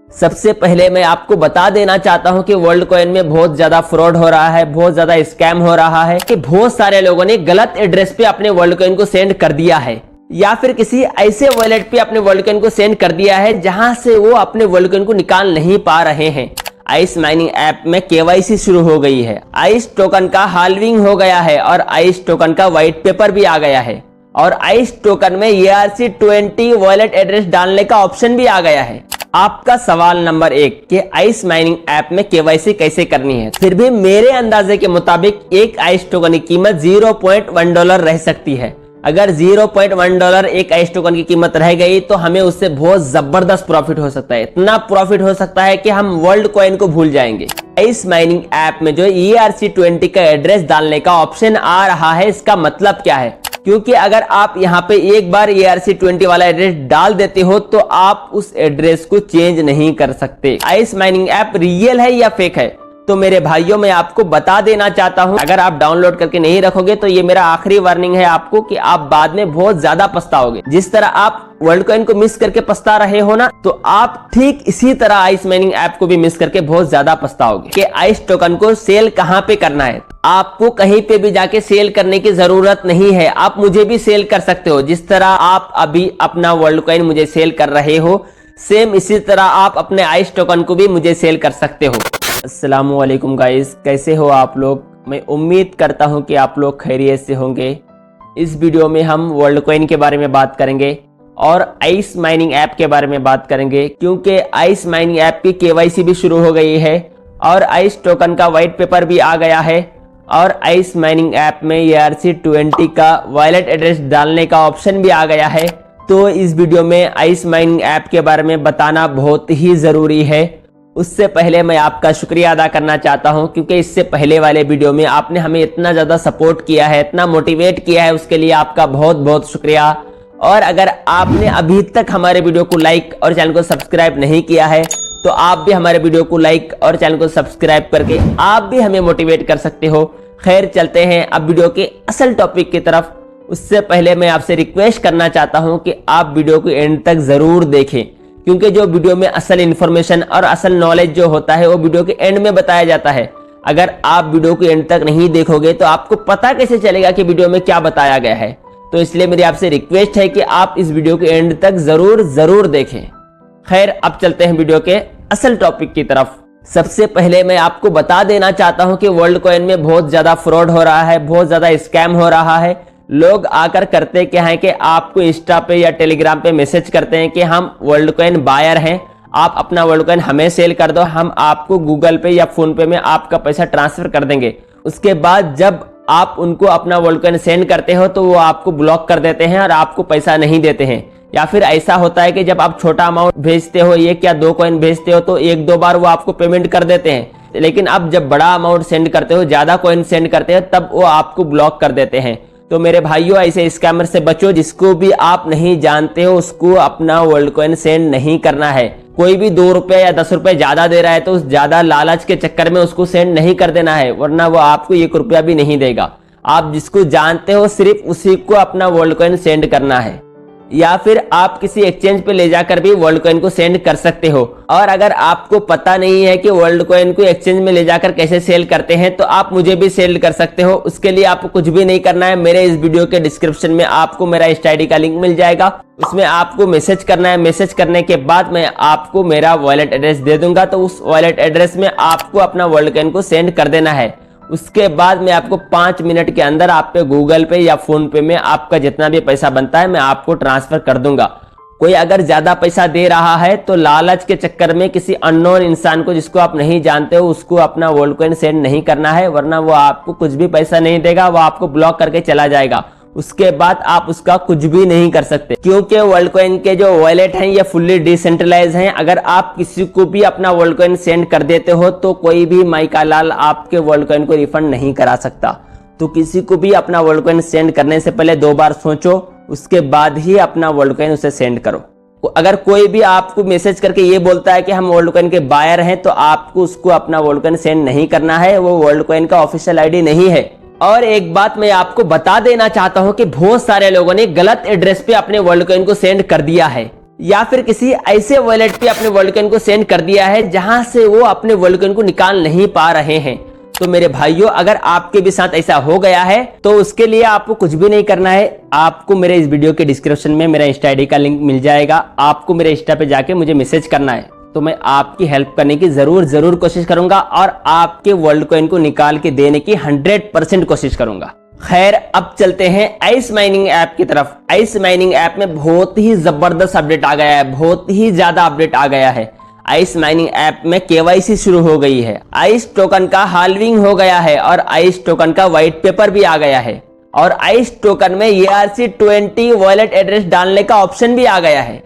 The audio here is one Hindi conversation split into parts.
सबसे पहले मैं आपको बता देना चाहता हूं कि वर्ल्ड कॉइन में बहुत ज्यादा फ्रॉड हो रहा है, बहुत ज्यादा स्कैम हो रहा है कि बहुत सारे लोगों ने गलत एड्रेस पे अपने वर्ल्ड कॉइन को सेंड कर दिया है या फिर किसी ऐसे वॉलेट पे अपने वर्ल्ड कॉइन को सेंड कर दिया है जहां से वो अपने वर्ल्ड कॉइन को निकाल नहीं पा रहे हैं। आइस माइनिंग ऐप में केवाईसी शुरू हो गई है, आइस टोकन का हाल्विंग हो गया है और आइस टोकन का व्हाइट पेपर भी आ गया है और आइस टोकन में ERC20 वॉलेट एड्रेस डालने का ऑप्शन भी आ गया है। आपका सवाल नंबर 1 कि आइस माइनिंग ऐप में केवाईसी कैसे करनी है। फिर भी मेरे अंदाजे के मुताबिक एक आइस टोकन की कीमत $0.1 रह सकती है। अगर $0.1 एक आइस टोकन की कीमत रह गई तो हमें उससे बहुत जबरदस्त प्रॉफिट हो सकता है। इतना प्रॉफिट हो सकता है कि हम वर्ल्ड कॉइन को भूल जाएंगे। आइस माइनिंग ऐप में जो ERC20 का एड्रेस डालने का ऑप्शन आ रहा है, इसका मतलब क्या है? क्योंकि अगर आप यहाँ पे एक बार ERC20 वाला एड्रेस डाल देते हो तो आप उस एड्रेस को चेंज नहीं कर सकते। आइस माइनिंग ऐप रियल है या फेक है? तो मेरे भाइयों, मैं आपको बता देना चाहता हूं, अगर आप डाउनलोड करके नहीं रखोगे तो ये मेरा आखिरी वार्निंग है आपको कि आप बाद में बहुत ज्यादा पछताओगे। जिस तरह आप वर्ल्ड कॉइन को मिस करके पछता रहे हो ना, तो आप ठीक इसी तरह आइस माइनिंग ऐप को भी मिस करके बहुत ज्यादा पछताओगे। कि आइस टोकन को सेल कहां पे करना है। आपको कहीं पे भी जाके सेल करने की जरूरत नहीं है, आप मुझे भी सेल कर सकते हो। जिस तरह आप अभी अपना वर्ल्ड कॉइन मुझे सेल कर रहे हो, सेम इसी तरह आप अपने आइस टोकन को भी मुझे सेल कर सकते हो। अस्सलामुअलैकुम गाइस, कैसे हो आप लोग? मैं उम्मीद करता हूं कि आप लोग खैरियत से होंगे। इस वीडियो में हम वर्ल्ड कॉइन के बारे में बात करेंगे और आइस माइनिंग ऐप के बारे में बात करेंगे, क्योंकि आइस माइनिंग ऐप की केवाईसी भी शुरू हो गई है और आइस टोकन का व्हाइट पेपर भी आ गया है और आइस माइनिंग ऐप में ERC20 का वॉलेट एड्रेस डालने का ऑप्शन भी आ गया है। तो इस वीडियो में आइस माइनिंग ऐप के बारे में बताना बहुत ही जरूरी है। उससे पहले मैं आपका शुक्रिया अदा करना चाहता हूं, क्योंकि इससे पहले वाले वीडियो में आपने हमें इतना ज्यादा सपोर्ट किया है, इतना मोटिवेट किया है, उसके लिए आपका बहुत बहुत शुक्रिया। और अगर आपने अभी तक हमारे वीडियो को लाइक और चैनल को सब्सक्राइब नहीं किया है तो आप भी हमारे वीडियो को लाइक और चैनल को सब्सक्राइब करके आप भी हमें मोटिवेट कर सकते हो। खैर, चलते हैं अब वीडियो के असल टॉपिक की तरफ। उससे पहले मैं आपसे रिक्वेस्ट करना चाहता हूं कि आप वीडियो को एंड तक जरूर देखें, क्योंकि जो वीडियो में असल इन्फॉर्मेशन और असल नॉलेज जो होता है वो वीडियो के एंड में बताया जाता है। अगर आप वीडियो को एंड तक नहीं देखोगे तो आपको पता कैसे चलेगा कि वीडियो में क्या बताया गया है। तो इसलिए मेरी आपसे रिक्वेस्ट है कि आप इस वीडियो के एंड तक जरूर देखें। खैर, अब चलते हैं वीडियो के असल टॉपिक की तरफ। सबसे पहले मैं आपको बता देना चाहता हूं कि वर्ल्ड कॉइन में बहुत ज्यादा फ्रॉड हो रहा है, बहुत ज्यादा स्कैम हो रहा है। लोग आकर करते क्या है कि आपको इंस्टा पे या टेलीग्राम पे मैसेज करते हैं कि हम वर्ल्ड कॉइन बायर हैं, आप अपना वर्ल्ड कॉइन हमें सेल कर दो, हम आपको गूगल पे या फोन पे में आपका पैसा ट्रांसफर कर देंगे। उसके बाद जब आप उनको अपना वर्ल्ड कॉइन सेंड करते हो तो वो आपको ब्लॉक कर देते हैं और आपको पैसा नहीं देते हैं। या फिर ऐसा होता है कि जब आप छोटा अमाउंट भेजते हो, 1 या 2 कॉइन भेजते हो, तो 1-2 बार वो आपको पेमेंट कर देते हैं। लेकिन अब जब बड़ा अमाउंट सेंड करते हो, ज्यादा कॉइन सेंड करते हो, तब वो आपको ब्लॉक कर देते हैं। तो मेरे भाइयों, ऐसे स्कैमर से बचो। जिसको भी आप नहीं जानते हो उसको अपना वर्ल्ड कॉइन सेंड नहीं करना है। कोई भी 2 रुपए या 10 रुपए ज्यादा दे रहा है तो उस ज्यादा लालच के चक्कर में उसको सेंड नहीं कर देना है, वरना वो आपको 1 रुपया भी नहीं देगा। आप जिसको जानते हो सिर्फ उसी को अपना वर्ल्ड कॉइन सेंड करना है। या फिर आप किसी एक्सचेंज पे ले जाकर भी वर्ल्ड कॉइन को सेंड कर सकते हो। और अगर आपको पता नहीं है कि वर्ल्ड कॉइन को एक्सचेंज में ले जाकर कैसे सेल करते हैं तो आप मुझे भी सेल कर सकते हो। उसके लिए आपको कुछ भी नहीं करना है। मेरे इस वीडियो के डिस्क्रिप्शन में आपको मेरा इंस्टा आईडी का लिंक मिल जाएगा, उसमें आपको मैसेज करना है। मैसेज करने के बाद मैं आपको मेरा वॉलेट एड्रेस दे दूंगा, तो उस वॉलेट एड्रेस में आपको अपना वर्ल्ड कॉइन को सेंड कर देना है। उसके बाद मैं आपको 5 मिनट के अंदर आप पे गूगल पे या फोन पे में आपका जितना भी पैसा बनता है मैं आपको ट्रांसफर कर दूंगा। कोई अगर ज्यादा पैसा दे रहा है तो लालच के चक्कर में किसी अननोन इंसान को जिसको आप नहीं जानते हो उसको अपना वर्ल्ड कॉइन सेंड नहीं करना है, वरना वो आपको कुछ भी पैसा नहीं देगा, वो आपको ब्लॉक करके चला जाएगा। उसके बाद आप उसका कुछ भी नहीं कर सकते, क्योंकि वर्ल्ड कॉइन के जो वॉलेट हैं ये फुल्ली डिसेंट्रलाइज हैं। अगर आप किसी को भी अपना वर्ल्ड कॉइन सेंड कर देते हो तो कोई भी माइका लाल आपके वर्ल्ड कॉइन को रिफंड नहीं करा सकता। तो किसी को भी अपना वर्ल्ड कॉइन सेंड करने से पहले 2 बार सोचो, उसके बाद ही अपना वर्ल्ड कॉइन उसे सेंड करो। अगर कोई भी आपको मैसेज करके ये बोलता है कि हम वर्ल्ड कॉइन के बायर हैं, तो आपको उसको अपना वर्ल्ड कॉइन सेंड नहीं करना है, वो वर्ल्ड कॉइन का ऑफिशियल आईडी नहीं है। और एक बात मैं आपको बता देना चाहता हूं कि बहुत सारे लोगों ने गलत एड्रेस पे अपने वर्ल्ड कॉइन को सेंड कर दिया है। या फिर किसी ऐसे वॉलेट पे अपने वर्ल्ड कॉइन को सेंड कर दिया है जहां से वो अपने वर्ल्ड कॉइन को निकाल नहीं पा रहे हैं। तो मेरे भाइयों, अगर आपके भी साथ ऐसा हो गया है तो उसके लिए आपको कुछ भी नहीं करना है। आपको मेरे इस वीडियो के डिस्क्रिप्शन में मेरा इंस्टा आईडी का लिंक मिल जाएगा। आपको मेरे इंस्टा पे जाके मुझे मैसेज करना है, तो मैं आपकी हेल्प करने की जरूर कोशिश करूंगा और आपके वर्ल्ड कॉइन को निकाल के देने की 100% कोशिश करूंगा। खैर, अब चलते हैं आइस माइनिंग ऐप की तरफ। आइस माइनिंग ऐप में बहुत ही जबरदस्त अपडेट आ गया है, बहुत ही ज्यादा अपडेट आ गया है। आइस माइनिंग ऐप में केवाईसी शुरू हो गई है, आइस टोकन का हाल्विंग हो गया है और आइस टोकन का व्हाइट पेपर भी आ गया है और आइस टोकन में ERC20 वॉलेट एड्रेस डालने का ऑप्शन भी आ गया है।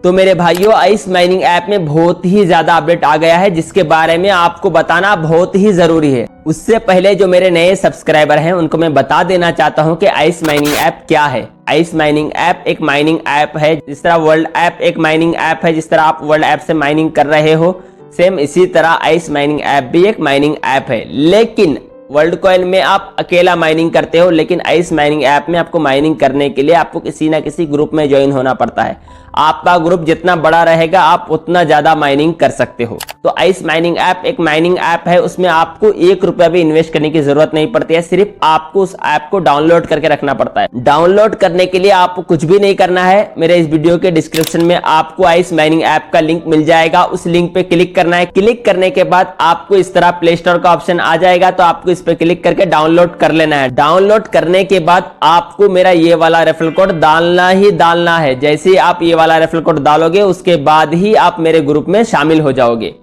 तो मेरे भाइयों, आइस माइनिंग ऐप में बहुत ही ज्यादा अपडेट आ गया है जिसके बारे में आपको बताना बहुत ही जरूरी है। उससे पहले जो मेरे नए सब्सक्राइबर हैं उनको मैं बता देना चाहता हूं कि आइस माइनिंग ऐप क्या है। आइस माइनिंग ऐप एक माइनिंग ऐप है, जिस तरह वर्ल्ड ऐप एक माइनिंग ऐप है, जिस तरह आप वर्ल्ड ऐप से माइनिंग कर रहे हो, सेम इसी तरह आइस माइनिंग ऐप भी एक माइनिंग ऐप है। लेकिन वर्ल्ड कॉइन में आप अकेला माइनिंग करते हो, लेकिन आइस माइनिंग ऐप में आपको माइनिंग करने के लिए आपको किसी ना किसी ग्रुप में ज्वाइन होना पड़ता है। आपका ग्रुप जितना बड़ा रहेगा आप उतना ज्यादा माइनिंग कर सकते हो। तो आइस माइनिंग ऐप एक माइनिंग ऐप है, उसमें आपको 1 रुपया भी इन्वेस्ट करने की जरूरत नहीं पड़ती है, सिर्फ आपको उस ऐप को डाउनलोड करके रखना पड़ता है। डाउनलोड करने के लिए आपको कुछ भी नहीं करना है। मेरे इस वीडियो के डिस्क्रिप्शन में आपको आइस माइनिंग ऐप का लिंक मिल जाएगा, उस लिंक पे क्लिक करना है। क्लिक करने के बाद आपको इस तरह प्ले स्टोर का ऑप्शन आ जाएगा, तो आपको इस पे क्लिक करके डाउनलोड कर लेना है। डाउनलोड करने के बाद आपको मेरा ये वाला रेफरल कोड डालना ही डालना है। जैसे ही आप ये वाला रेफरल कोड डालोगे उसके बाद ही आप मेरे ग्रुप में शामिल हो जाओगे।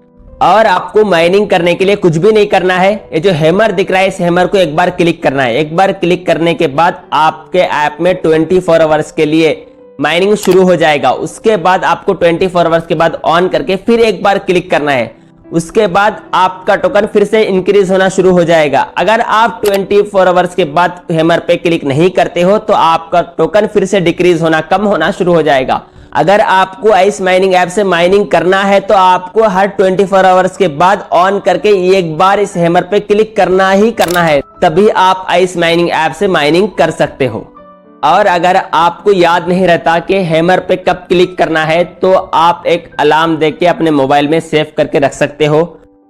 और आपको माइनिंग करने के लिए कुछ भी नहीं करना है। ये जो हैमर दिख रहा है, इस हैमर को एक बार क्लिक करना है। एक बार क्लिक करने के बाद आपके ऐप में 24 आवर्स के लिए माइनिंग शुरू हो जाएगा। उसके बाद आपको 24 आवर्स के बाद ऑन करके फिर एक बार क्लिक करना है। उसके बाद आपका टोकन फिर से इंक्रीज होना शुरू हो जाएगा। अगर आप 24 आवर्स के बाद हैमर पे क्लिक नहीं करते हो तो आपका टोकन फिर से डिक्रीज होना, कम होना शुरू हो जाएगा। अगर आपको आइस माइनिंग ऐप से माइनिंग करना है तो आपको हर 24 आवर्स के बाद ऑन करके एक बार इस हैमर पे क्लिक करना ही करना है, तभी आप आइस माइनिंग ऐप से माइनिंग कर सकते हो। और अगर आपको याद नहीं रहता कि हैमर पे कब क्लिक करना है, तो आप एक अलार्म देके अपने मोबाइल में सेव करके रख सकते हो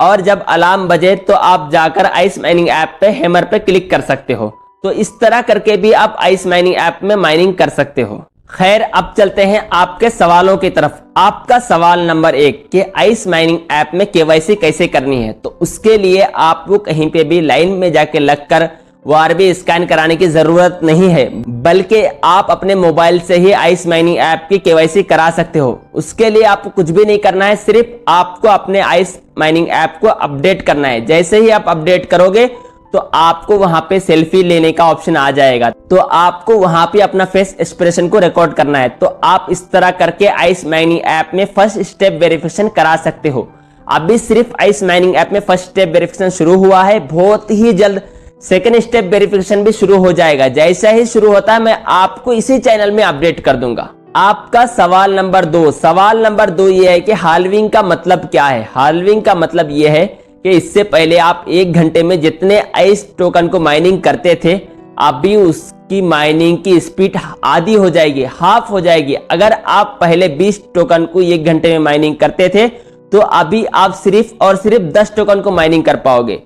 और जब अलार्म बजे तो आप जाकर आइस माइनिंग ऐप पे हैमर पे क्लिक कर सकते हो। तो इस तरह करके भी आप आइस माइनिंग ऐप में माइनिंग कर सकते हो। खैर, अब चलते हैं आपके सवालों की तरफ। आपका सवाल नंबर 1 कि आइस माइनिंग ऐप में केवाईसी कैसे करनी है, तो उसके लिए आपको कहीं पे भी लाइन में जाके लगकर वारबी स्कैन कराने की जरूरत नहीं है, बल्कि आप अपने मोबाइल से ही आइस माइनिंग ऐप की केवाईसी करा सकते हो। उसके लिए आपको कुछ भी नहीं करना है, सिर्फ आपको अपने आइस माइनिंग ऐप को अपडेट करना है। जैसे ही आप अपडेट करोगे तो आपको वहां पे सेल्फी लेने का ऑप्शन आ जाएगा, तो आपको वहां पे अपना फेस एक्सप्रेशन को रिकॉर्ड करना है। तो आप इस तरह करके आइस माइनिंग ऐप में फर्स्ट स्टेप वेरिफिकेशन करा सकते हो। अभी सिर्फ आइस माइनिंग ऐप में फर्स्ट स्टेप वेरिफिकेशन शुरू हुआ है, बहुत ही जल्द सेकंड स्टेप वेरिफिकेशन भी शुरू हो जाएगा। जैसा ही शुरू होता है मैं आपको इसी चैनल में अपडेट कर दूंगा। आपका सवाल नंबर 2 ये है कि हाल्विंग का मतलब क्या है। हाल्विंग का मतलब ये है कि इससे पहले आप 1 घंटे में जितने आइस टोकन को माइनिंग करते थे, अभी उसकी माइनिंग की स्पीड आधी हो जाएगी, हाफ हो जाएगी। अगर आप पहले 20 टोकन को 1 घंटे में माइनिंग करते थे तो अभी आप सिर्फ और सिर्फ 10 टोकन को माइनिंग कर पाओगे।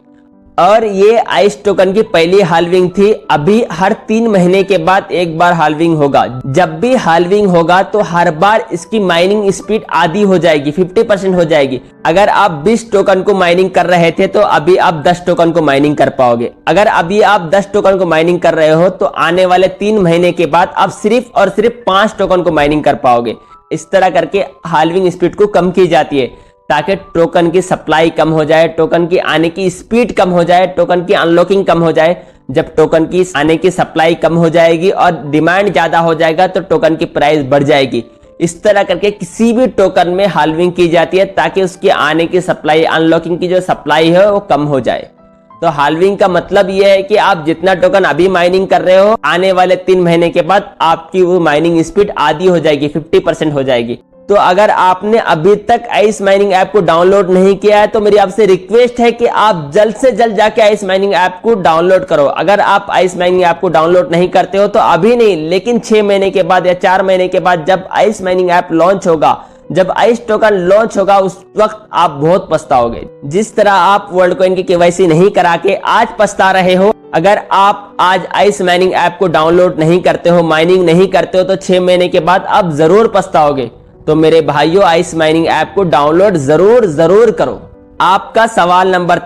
और ये आइस टोकन की पहली हाल्विंग थी। अभी हर 3 महीने के बाद एक बार हाल्विंग होगा। जब भी हाल्विंग होगा तो हर बार इसकी माइनिंग स्पीड आधी हो जाएगी, 50% हो जाएगी। अगर आप 20 टोकन को माइनिंग कर रहे थे तो अभी आप 10 टोकन को माइनिंग कर पाओगे। अगर अभी आप 10 टोकन को माइनिंग कर रहे हो तो आने वाले 3 महीने के बाद आप सिर्फ और सिर्फ 5 टोकन को माइनिंग कर पाओगे। इस तरह करके हाल्विंग स्पीड को कम की जाती है ताकि टोकन की सप्लाई कम हो जाए, टोकन की आने की स्पीड कम हो जाए, टोकन की अनलॉकिंग कम हो जाए। जब टोकन की आने की सप्लाई कम हो जाएगी और डिमांड ज्यादा हो जाएगा तो टोकन की प्राइस बढ़ जाएगी। इस तरह करके किसी भी टोकन में हाल्विंग की जाती है ताकि उसकी आने की सप्लाई, अनलॉकिंग की जो सप्लाई है वो कम हो जाए। तो हाल्विंग का मतलब यह है कि आप जितना टोकन अभी माइनिंग कर रहे हो, आने वाले 3 महीने के बाद आपकी वो माइनिंग स्पीड आधी हो जाएगी, 50% हो जाएगी। तो अगर आपने अभी तक आइस माइनिंग ऐप को डाउनलोड नहीं किया है तो मेरी आपसे रिक्वेस्ट है कि आप जल्द से जल्द जाके आइस माइनिंग ऐप को डाउनलोड करो। अगर आप आइस माइनिंग ऐप को डाउनलोड नहीं करते हो तो अभी नहीं, लेकिन 6 महीने के बाद या 4 महीने के बाद जब आइस माइनिंग ऐप लॉन्च होगा, जब आइस टोकन लॉन्च होगा, उस वक्त आप बहुत पछताओगे। जिस तरह आप वर्ल्ड कॉइन की केवाईसी नहीं करा के आज पछता रहे हो, अगर आप आज आइस माइनिंग ऐप को डाउनलोड नहीं करते हो, माइनिंग नहीं करते हो, तो 6 महीने के बाद आप जरूर पछताओगे। तो मेरे भाइयों, आइस माइनिंग ऐप को डाउनलोड जरूर करो। आपका सवाल नंबर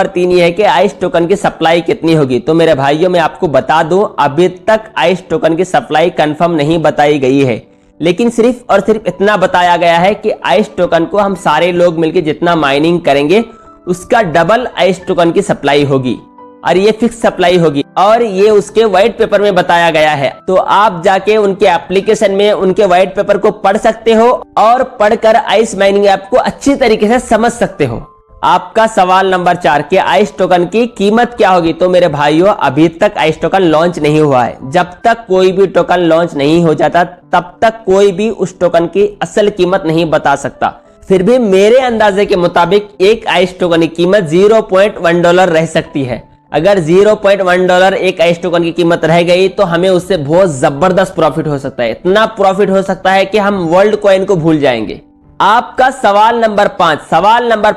3 ये है कि आइस टोकन की सप्लाई कितनी होगी। तो मेरे भाइयों, मैं आपको बता दूं, अभी तक आइस टोकन की सप्लाई कंफर्म नहीं बताई गई है, लेकिन सिर्फ और सिर्फ इतना बताया गया है कि आइस टोकन को हम सारे लोग मिलकर जितना माइनिंग करेंगे उसका डबल आइस टोकन की सप्लाई होगी और ये फिक्स सप्लाई होगी, और ये उसके व्हाइट पेपर में बताया गया है। तो आप जाके उनके एप्लीकेशन में उनके व्हाइट पेपर को पढ़ सकते हो और पढ़कर आइस माइनिंग ऐप को अच्छी तरीके से समझ सकते हो। आपका सवाल नंबर 4 कि आइस टोकन की कीमत क्या होगी। तो मेरे भाइयों, अभी तक आइस टोकन लॉन्च नहीं हुआ है। जब तक कोई भी टोकन लॉन्च नहीं हो जाता तब तक कोई भी उस टोकन की असल कीमत नहीं बता सकता। फिर भी मेरे अंदाजे के मुताबिक एक आइस टोकन की कीमत $0.1 रह सकती है। अगर $0.1 एक आइस टोकन की कीमत रह गई तो हमें उससे बहुत जबरदस्त प्रॉफिट हो सकता है। इतना प्रॉफिट हो सकता है कि हम वर्ल्ड कॉइन को भूल जाएंगे। आपका सवाल नंबर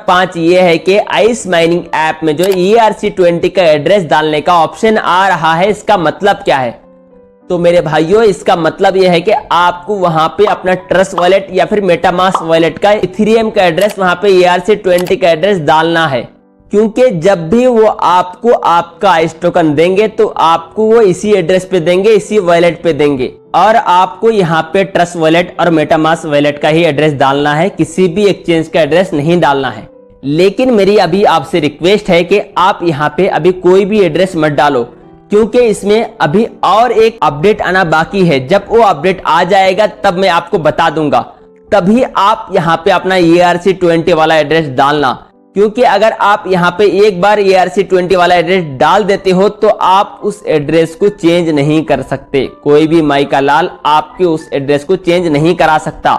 5 ये है कि आइस माइनिंग ऐप में जो ERC20 का एड्रेस डालने का ऑप्शन आ रहा है, इसका मतलब क्या है। तो मेरे भाइयों, इसका मतलब यह है कि आपको वहां पे अपना ट्रस्ट वॉलेट या फिर मेटामास्क वॉलेट का इथेरियम का एड्रेस, वहां पे ERC20 का एड्रेस डालना है, क्योंकि जब भी वो आपको आपका आइस टोकन देंगे तो आपको वो इसी एड्रेस पे देंगे, इसी वॉलेट पे देंगे, और आपको यहाँ पे ट्रस्ट वॉलेट और मेटामास्क वॉलेट का ही एड्रेस डालना है, किसी भी एक्सचेंज का एड्रेस नहीं डालना है। लेकिन मेरी अभी आपसे रिक्वेस्ट है कि आप यहाँ पे अभी कोई भी एड्रेस मत डालो, क्योंकि इसमें अभी और एक अपडेट आना बाकी है। जब वो अपडेट आ जाएगा तब मैं आपको बता दूंगा, तभी आप यहाँ पे अपना ERC20 वाला एड्रेस डालना, क्योंकि अगर आप यहाँ पे एक बार ERC20 वाला एड्रेस डाल देते हो तो आप उस एड्रेस को चेंज नहीं कर सकते। कोई भी माइका लाल आपके उस एड्रेस को चेंज नहीं करा सकता।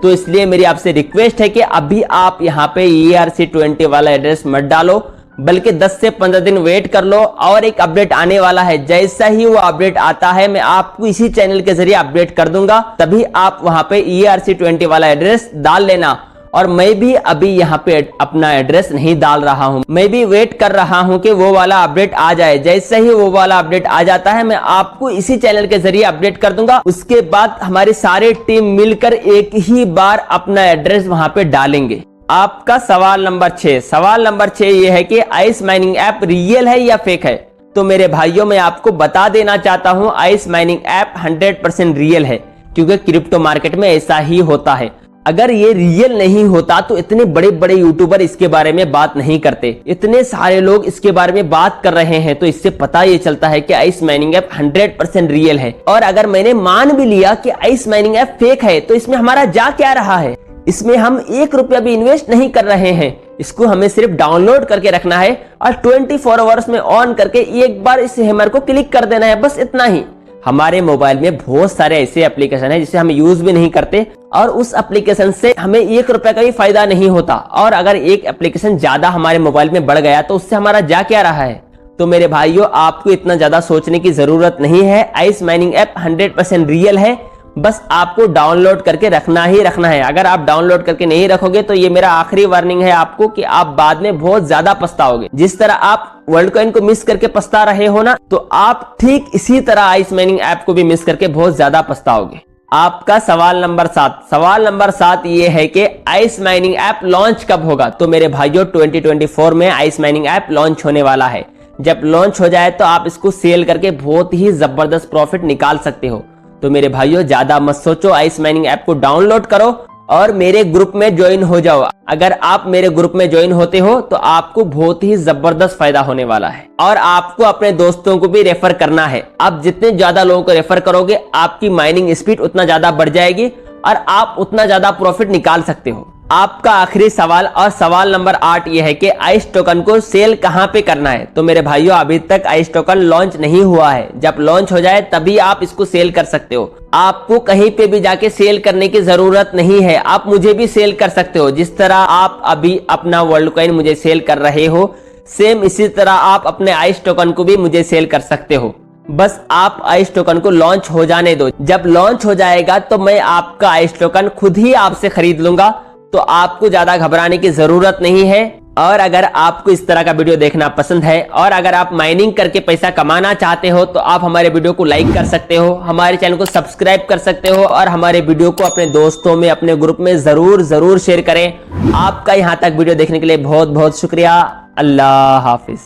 तो इसलिए मेरी आपसे रिक्वेस्ट है कि अभी आप यहाँ पे ERC20 वाला एड्रेस मत डालो, बल्कि 10 से 15 दिन वेट कर लो, और एक अपडेट आने वाला है। जैसा ही वो अपडेट आता है मैं आपको इसी चैनल के जरिए अपडेट कर दूंगा, तभी आप वहां पे ERC20 वाला एड्रेस डाल लेना। और मैं भी अभी यहाँ पे अपना एड्रेस नहीं डाल रहा हूँ, मैं भी वेट कर रहा हूँ कि वो वाला अपडेट आ जाए। जैसे ही वो वाला अपडेट आ जाता है मैं आपको इसी चैनल के जरिए अपडेट कर दूंगा। उसके बाद हमारी सारी टीम मिलकर एक ही बार अपना एड्रेस वहां पे डालेंगे। आपका सवाल नंबर 6 ये है कि आइस माइनिंग ऐप रियल है या फेक है। तो मेरे भाइयों, मैं आपको बता देना चाहता हूँ, आइस माइनिंग ऐप 100% रियल है, क्योंकि क्रिप्टो मार्केट में ऐसा ही होता है। अगर ये रियल नहीं होता तो इतने बड़े बड़े यूट्यूबर इसके बारे में बात नहीं करते, इतने सारे लोग इसके बारे में बात कर रहे हैं। तो इससे पता ये चलता है कि आइस माइनिंग ऐप 100% रियल है। और अगर मैंने मान भी लिया कि आइस माइनिंग ऐप फेक है, तो इसमें हमारा जा क्या रहा है। इसमें हम 1 रुपया भी इन्वेस्ट नहीं कर रहे हैं, इसको हमें सिर्फ डाउनलोड करके रखना है और 24 आवर्स में ऑन करके एक बार इस हैमर को क्लिक कर देना है, बस इतना ही। हमारे मोबाइल में बहुत सारे ऐसे एप्लीकेशन है जिसे हम यूज भी नहीं करते, और उस एप्लीकेशन से हमें 1 रुपए का भी फायदा नहीं होता। और अगर एक एप्लीकेशन ज्यादा हमारे मोबाइल में बढ़ गया तो उससे हमारा जा क्या रहा है। तो मेरे भाइयों, आपको इतना ज्यादा सोचने की जरूरत नहीं है। आइस माइनिंग ऐप 100% रियल है, बस आपको डाउनलोड करके रखना ही रखना है। अगर आप डाउनलोड करके नहीं रखोगे तो ये मेरा आखिरी वार्निंग है आपको कि आप बाद में बहुत ज्यादा पछताओगे। जिस तरह आप वर्ल्ड कॉइन को मिस करके पछता रहे हो ना, तो आप ठीक इसी तरह आइस माइनिंग ऐप को भी मिस करके बहुत ज्यादा पछताओगे। आपका सवाल नंबर 7 ये है कि आइस माइनिंग ऐप लॉन्च कब होगा। तो मेरे भाइयों, 2024 में आइस माइनिंग ऐप लॉन्च होने वाला है। जब लॉन्च हो जाए तो आप इसको सेल करके बहुत ही जबरदस्त प्रॉफिट निकाल सकते हो। तो मेरे भाइयों, ज्यादा मत सोचो, आइस माइनिंग ऐप को डाउनलोड करो और मेरे ग्रुप में ज्वाइन हो जाओ। अगर आप मेरे ग्रुप में ज्वाइन होते हो तो आपको बहुत ही जबरदस्त फायदा होने वाला है, और आपको अपने दोस्तों को भी रेफर करना है। आप जितने ज्यादा लोगों को रेफर करोगे, आपकी माइनिंग स्पीड उतना ज्यादा बढ़ जाएगी और आप उतना ज्यादा प्रॉफिट निकाल सकते हो। आपका आखिरी सवाल और सवाल नंबर 8 ये है कि आइस टोकन को सेल कहां पे करना है। तो मेरे भाइयों, अभी तक आइस टोकन लॉन्च नहीं हुआ है। जब लॉन्च हो जाए तभी आप इसको सेल कर सकते हो। आपको कहीं पे भी जाके सेल करने की जरूरत नहीं है। आप मुझे भी सेल कर सकते हो। जिस तरह आप अभी अपना वर्ल्ड कॉइन मुझे सेल कर रहे हो, सेम इसी तरह आप अपने आइस टोकन को भी मुझे सेल कर सकते हो। बस आप आइस टोकन को लॉन्च हो जाने दो। जब लॉन्च हो जाएगा तो मैं आपका आइस टोकन खुद ही आपसे खरीद लूंगा। तो आपको ज्यादा घबराने की जरूरत नहीं है। और अगर आपको इस तरह का वीडियो देखना पसंद है और अगर आप माइनिंग करके पैसा कमाना चाहते हो तो आप हमारे वीडियो को लाइक कर सकते हो, हमारे चैनल को सब्सक्राइब कर सकते हो और हमारे वीडियो को अपने दोस्तों में, अपने ग्रुप में जरूर शेयर करें। आपका यहाँ तक वीडियो देखने के लिए बहुत बहुत शुक्रिया। अल्लाह हाफिज।